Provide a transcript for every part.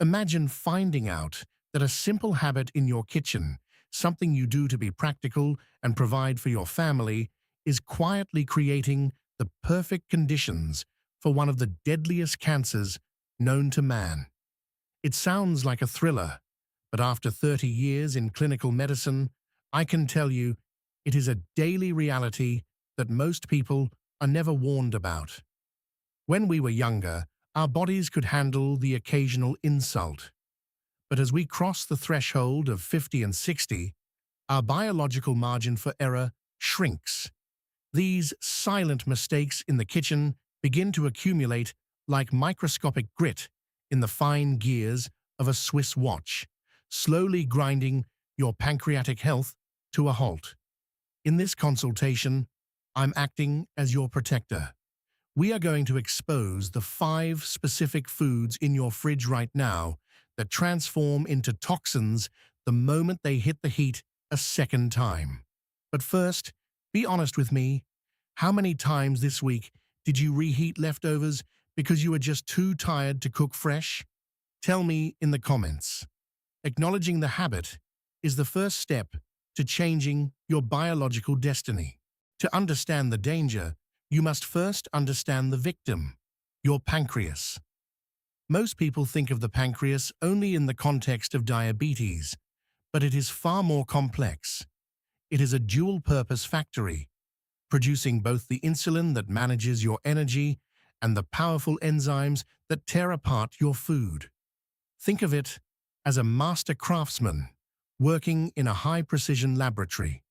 Imagine finding out that a simple habit in your kitchen, something you do to be practical and provide for your family, is quietly creating the perfect conditions for one of the deadliest cancers known to man. It sounds like a thriller, but after 30 years in clinical medicine, I can tell you it is a daily reality that most people are never warned about. When we were younger, our bodies could handle the occasional insult. But as we cross the threshold of 50 and 60, our biological margin for error shrinks. These silent mistakes in the kitchen begin to accumulate like microscopic grit in the fine gears of a Swiss watch, slowly grinding your pancreatic health to a halt. In this consultation, I'm acting as your protector. We are going to expose the 5 specific foods in your fridge right now that transform into toxins the moment they hit the heat a second time. But first, be honest with me. How many times this week did you reheat leftovers because you were just too tired to cook fresh? Tell me in the comments. Acknowledging the habit is the first step to changing your biological destiny. To understand the danger, you must first understand the victim, your pancreas. Most people think of the pancreas only in the context of diabetes, but it is far more complex. It is a dual-purpose factory, producing both the insulin that manages your energy and the powerful enzymes that tear apart your food. Think of it as a master craftsman working in a high-precision laboratory.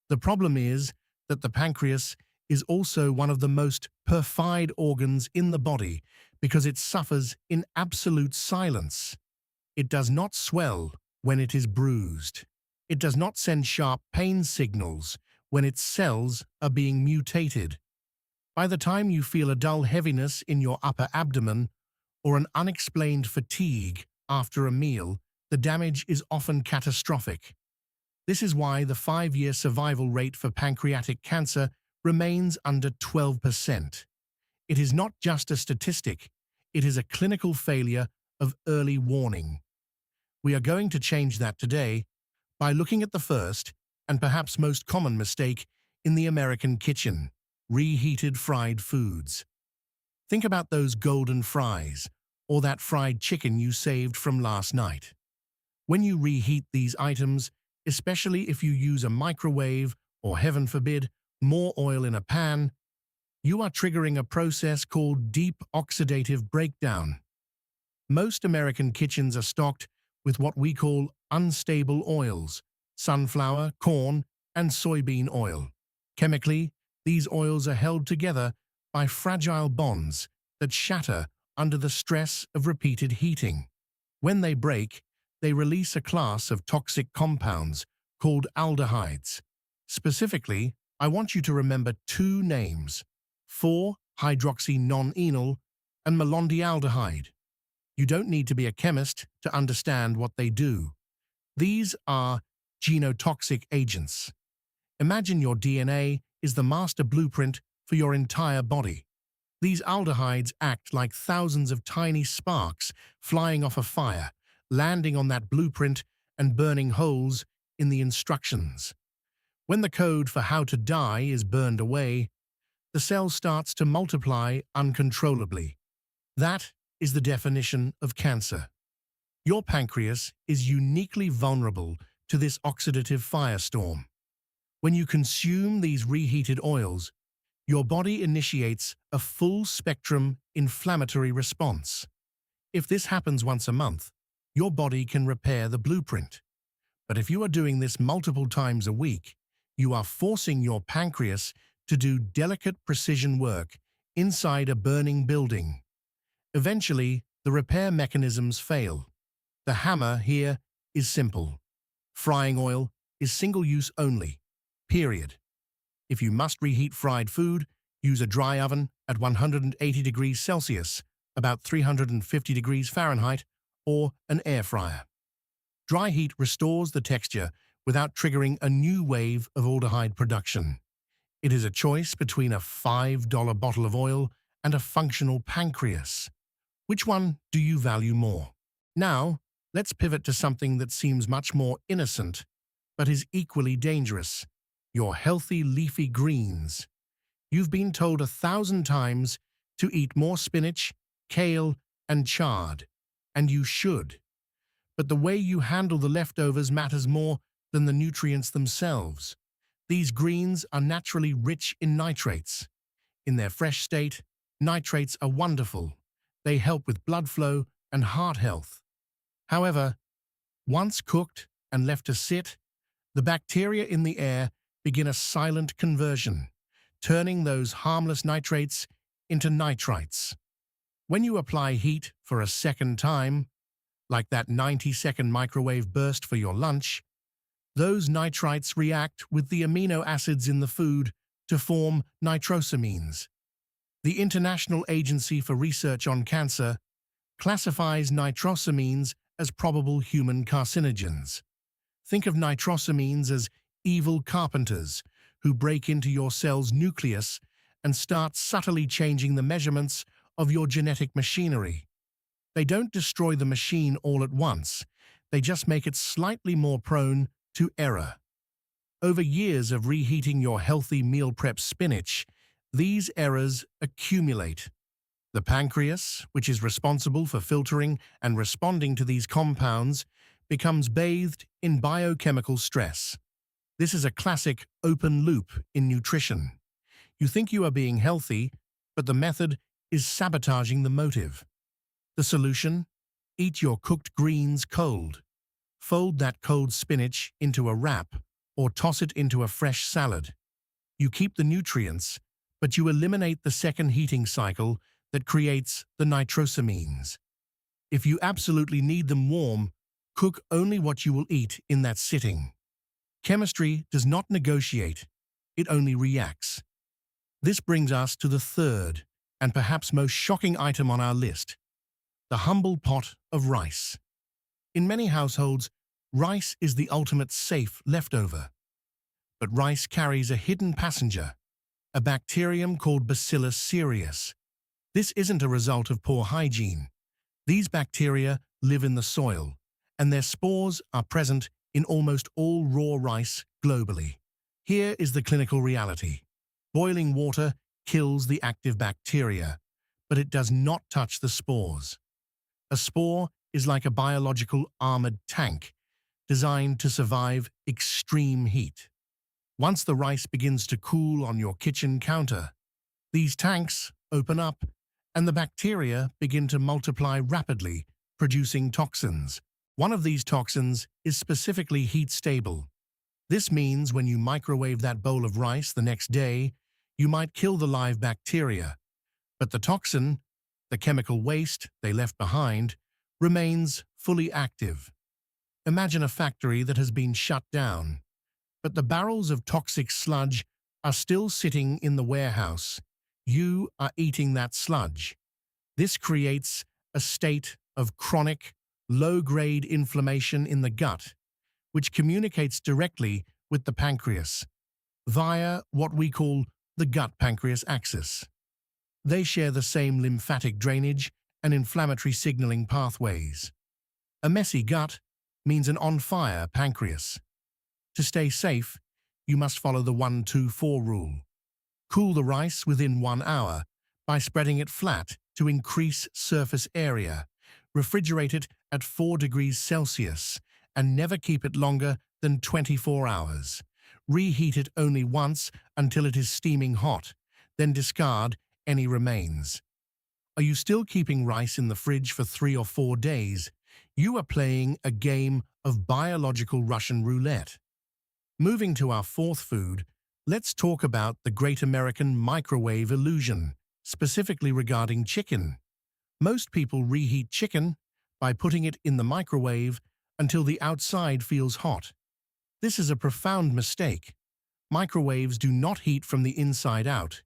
The problem is that the pancreas is also one of the most perfide organs in the body because it suffers in absolute silence. It does not swell when it is bruised. It does not send sharp pain signals when its cells are being mutated. By the time you feel a dull heaviness in your upper abdomen or an unexplained fatigue after a meal, the damage is often catastrophic. This is why the 5-year survival rate for pancreatic cancer remains under 12%. It is not just a statistic, it is a clinical failure of early warning. We are going to change that today by looking at the first and perhaps most common mistake in the American kitchen: reheated fried foods. Think about those golden fries or that fried chicken you saved from last night. When you reheat these items, especially if you use a microwave or, heaven forbid, more oil in a pan, you are triggering a process called deep oxidative breakdown. Most American kitchens are stocked with what we call unstable oils: sunflower, corn, and soybean oil. Chemically, these oils are held together by fragile bonds that shatter under the stress of repeated heating. When they break, they release a class of toxic compounds called aldehydes. Specifically, I want you to remember 2 names: 4-hydroxy-non-enol and malondialdehyde. You don't need to be a chemist to understand what they do. These are genotoxic agents. Imagine your DNA is the master blueprint for your entire body. These aldehydes act like thousands of tiny sparks flying off a fire, landing on that blueprint and burning holes in the instructions. When the code for how to die is burned away, the cell starts to multiply uncontrollably. That is the definition of cancer. Your pancreas is uniquely vulnerable to this oxidative firestorm. When you consume these reheated oils, your body initiates a full-spectrum inflammatory response. If this happens once a month, your body can repair the blueprint. But if you are doing this multiple times a week, you are forcing your pancreas to do delicate precision work inside a burning building. Eventually, the repair mechanisms fail. The hammer here is simple. Frying oil is single-use only, period. If you must reheat fried food, use a dry oven at 180 degrees Celsius, about 350 degrees Fahrenheit, or an air fryer. Dry heat restores the texture without triggering a new wave of aldehyde production. It is a choice between a $5 bottle of oil and a functional pancreas. Which one do you value more? Now, let's pivot to something that seems much more innocent, but is equally dangerous: your healthy leafy greens. You've been told 1,000 times to eat more spinach, kale, and chard, and you should. But the way you handle the leftovers matters more than the nutrients themselves. These greens are naturally rich in nitrates. In their fresh state, nitrates are wonderful. They help with blood flow and heart health. However, once cooked and left to sit, the bacteria in the air begin a silent conversion, turning those harmless nitrates into nitrites. When you apply heat for a second time, like that 90-second microwave burst for your lunch, those nitrites react with the amino acids in the food to form nitrosamines. The International Agency for Research on Cancer classifies nitrosamines as probable human carcinogens. Think of nitrosamines as evil carpenters who break into your cell's nucleus and start subtly changing the measurements of your genetic machinery. They don't destroy the machine all at once, they just make it slightly more prone to error. Over years of reheating your healthy meal prep spinach, these errors accumulate. The pancreas, which is responsible for filtering and responding to these compounds, becomes bathed in biochemical stress. This is a classic open loop in nutrition. You think you are being healthy, but the method is sabotaging the motive. The solution? Eat your cooked greens cold. Fold that cold spinach into a wrap or toss it into a fresh salad. You keep the nutrients, but you eliminate the second heating cycle that creates the nitrosamines. If you absolutely need them warm, cook only what you will eat in that sitting. Chemistry does not negotiate, it only reacts. This brings us to the third, and perhaps most shocking item on our list: the humble pot of rice. In many households, rice is the ultimate safe leftover. But rice carries a hidden passenger, a bacterium called Bacillus cereus. This isn't a result of poor hygiene. These bacteria live in the soil, and their spores are present in almost all raw rice globally. Here is the clinical reality. Boiling water kills the active bacteria, but it does not touch the spores. A spore is like a biological armored tank designed to survive extreme heat. Once the rice begins to cool on your kitchen counter, these tanks open up and the bacteria begin to multiply rapidly, producing toxins. One of these toxins is specifically heat-stable. This means when you microwave that bowl of rice the next day, you might kill the live bacteria, but the toxin, the chemical waste they left behind, remains fully active. Imagine a factory that has been shut down, but the barrels of toxic sludge are still sitting in the warehouse. You are eating that sludge. This creates a state of chronic, low-grade inflammation in the gut, which communicates directly with the pancreas via what we call the gut-pancreas axis. They share the same lymphatic drainage and inflammatory signaling pathways. A messy gut means an on-fire pancreas. To stay safe, you must follow the 1-2-4 rule. Cool the rice within 1 hour by spreading it flat to increase surface area. Refrigerate it at 4 degrees Celsius and never keep it longer than 24 hours. Reheat it only once until it is steaming hot, then discard any remains. Are you still keeping rice in the fridge for 3 or 4 days? You are playing a game of biological Russian roulette. Moving to our fourth food, let's talk about the Great American Microwave illusion, specifically regarding chicken. Most people reheat chicken by putting it in the microwave until the outside feels hot. This is a profound mistake. Microwaves do not heat from the inside out.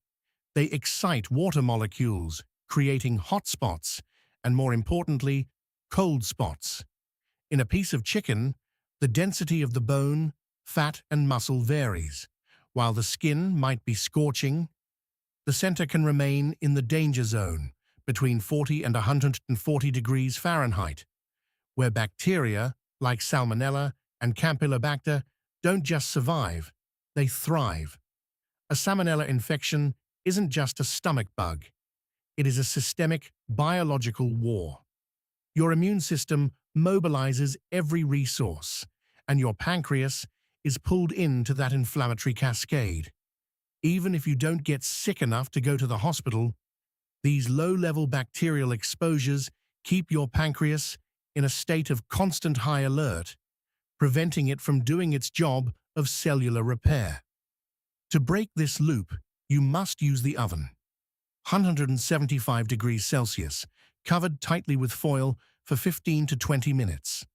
They excite water molecules, creating hot spots, and more importantly, cold spots. In a piece of chicken, the density of the bone, fat, and muscle varies. While the skin might be scorching, the center can remain in the danger zone, between 40 and 140 degrees Fahrenheit. where bacteria like Salmonella and Campylobacter don't just survive, they thrive. A Salmonella infection isn't just a stomach bug. It is a systemic biological war. Your immune system mobilizes every resource, and your pancreas is pulled into that inflammatory cascade. Even if you don't get sick enough to go to the hospital, these low-level bacterial exposures keep your pancreas in a state of constant high alert, preventing it from doing its job of cellular repair. To break this loop, you must use the oven. 175 degrees Celsius, covered tightly with foil for 15 to 20 minutes.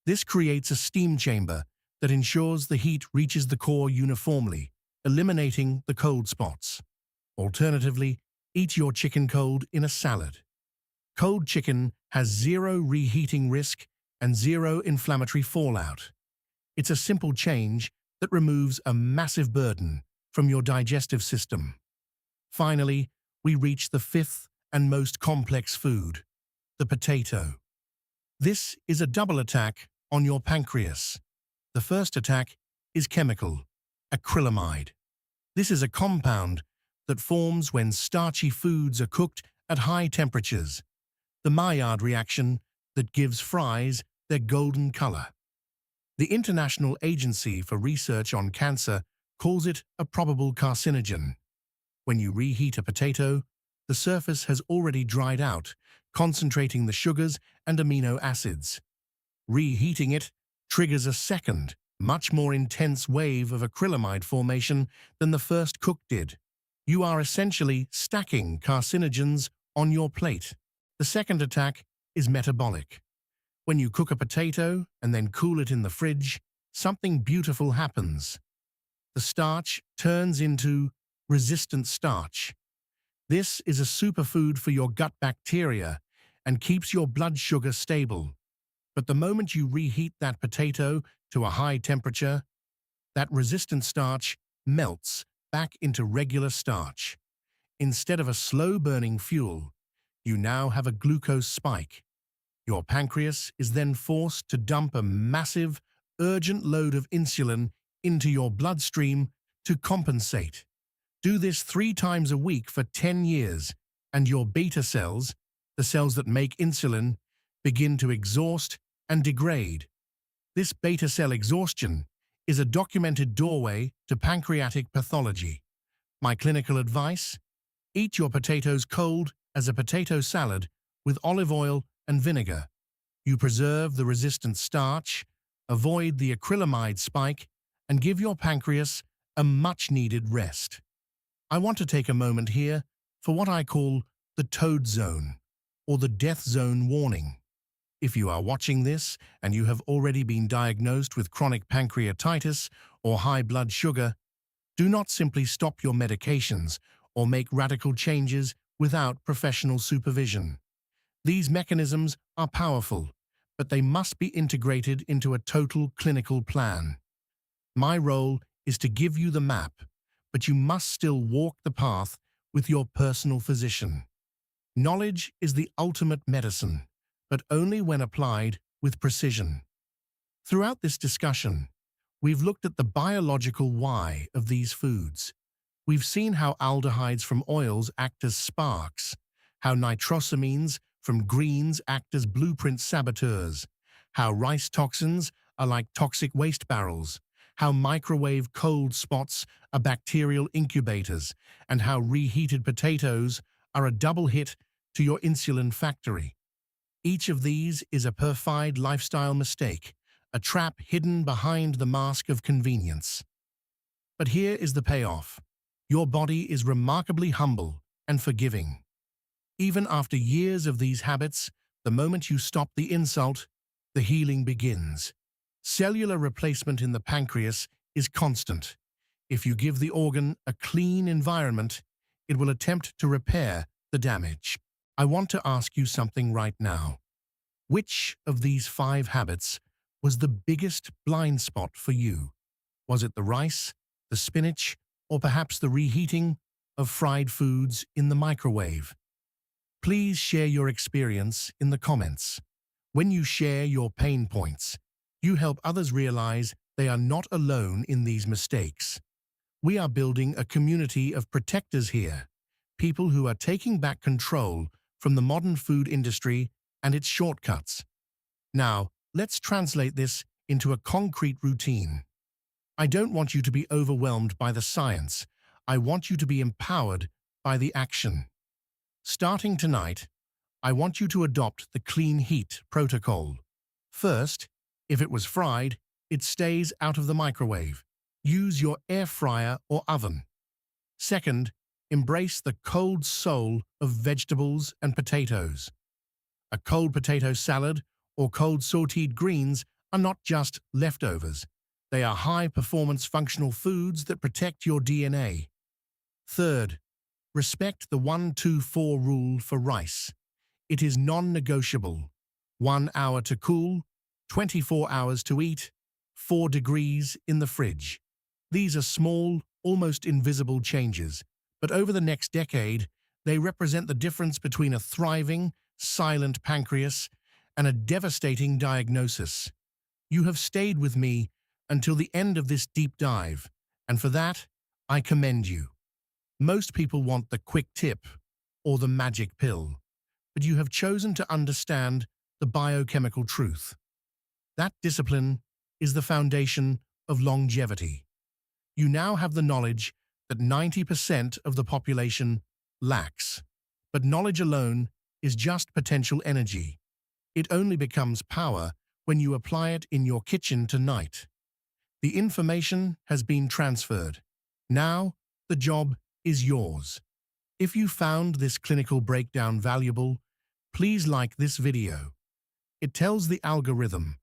This creates a steam chamber that ensures the heat reaches the core uniformly, eliminating the cold spots. Alternatively, eat your chicken cold in a salad. Cold chicken has zero reheating risk and zero inflammatory fallout. It's a simple change that removes a massive burden from your digestive system. Finally, we reach the fifth and most complex food, the potato. This is a double attack on your pancreas. The first attack is chemical, acrylamide. This is a compound that forms when starchy foods are cooked at high temperatures, the Maillard reaction that gives fries their golden color. The International Agency for Research on Cancer calls it a probable carcinogen. When you reheat a potato, the surface has already dried out, concentrating the sugars and amino acids. Reheating it triggers a second, much more intense wave of acrylamide formation than the first cook did. You are essentially stacking carcinogens on your plate. The second attack is metabolic. When you cook a potato and then cool it in the fridge, something beautiful happens. The starch turns into resistant starch. This is a superfood for your gut bacteria and keeps your blood sugar stable. But the moment you reheat that potato to a high temperature, that resistant starch melts back into regular starch. Instead of a slow-burning fuel, you now have a glucose spike. Your pancreas is then forced to dump a massive, urgent load of insulin into your bloodstream to compensate. Do this 3 times a week for 10 years, and your beta cells, the cells that make insulin, begin to exhaust and degrade. This beta cell exhaustion is a documented doorway to pancreatic pathology. My clinical advice? Eat your potatoes cold as a potato salad with olive oil and vinegar. You preserve the resistant starch, avoid the acrylamide spike, and give your pancreas a much-needed rest. I want to take a moment here for what I call the toad zone, or the death zone warning. If you are watching this and you have already been diagnosed with chronic pancreatitis or high blood sugar, do not simply stop your medications or make radical changes without professional supervision. These mechanisms are powerful, but they must be integrated into a total clinical plan. My role is to give you the map, but you must still walk the path with your personal physician. Knowledge is the ultimate medicine, but only when applied with precision. Throughout this discussion, we've looked at the biological why of these foods. We've seen how aldehydes from oils act as sparks, how nitrosamines from greens act as blueprint saboteurs, how rice toxins are like toxic waste barrels, how microwave cold spots are bacterial incubators, and how reheated potatoes are a double hit to your insulin factory. Each of these is a perfied lifestyle mistake, a trap hidden behind the mask of convenience. But here is the payoff. Your body is remarkably humble and forgiving. Even after years of these habits, the moment you stop the insult, the healing begins. Cellular replacement in the pancreas is constant. If you give the organ a clean environment, it will attempt to repair the damage. I want to ask you something right now. Which of these 5 habits was the biggest blind spot for you? Was it the rice, the spinach, or perhaps the reheating of fried foods in the microwave? Please share your experience in the comments. When you share your pain points, you help others realize they are not alone in these mistakes. We are building a community of protectors here, people who are taking back control from the modern food industry and its shortcuts. Now, let's translate this into a concrete routine. I don't want you to be overwhelmed by the science. I want you to be empowered by the action. Starting tonight, I want you to adopt the clean heat protocol. First, if it was fried, it stays out of the microwave. Use your air fryer or oven. Second, embrace the cold soul of vegetables and potatoes. A cold potato salad or cold sautéed greens are not just leftovers. They are high-performance functional foods that protect your DNA. Third, respect the 1-2-4 rule for rice. It is non-negotiable. 1 hour to cool, 24 hours to eat, 4 degrees in the fridge. These are small, almost invisible changes, but over the next decade, they represent the difference between a thriving, silent pancreas and a devastating diagnosis. You have stayed with me until the end of this deep dive, and for that, I commend you. Most people want the quick tip or the magic pill, but you have chosen to understand the biochemical truth. That discipline is the foundation of longevity. You now have the knowledge that 90% of the population lacks, but knowledge alone is just potential energy. It only becomes power when you apply it in your kitchen tonight. The information has been transferred. Now, the job is yours. If you found this clinical breakdown valuable, please like this video. It tells the algorithm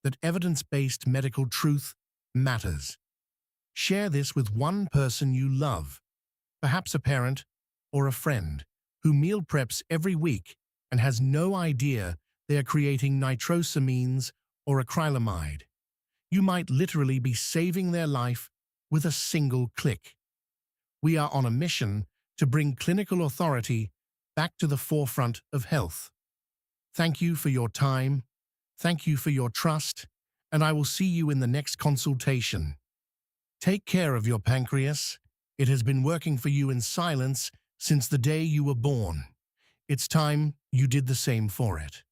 that evidence-based medical truth matters. Share this with one person you love, perhaps a parent or a friend, who meal preps every week and has no idea they are creating nitrosamines or acrylamide. You might literally be saving their life with a single click. We are on a mission to bring clinical authority back to the forefront of health. Thank you for your time, thank you for your trust, and I will see you in the next consultation. Take care of your pancreas. It has been working for you in silence since the day you were born. It's time you did the same for it.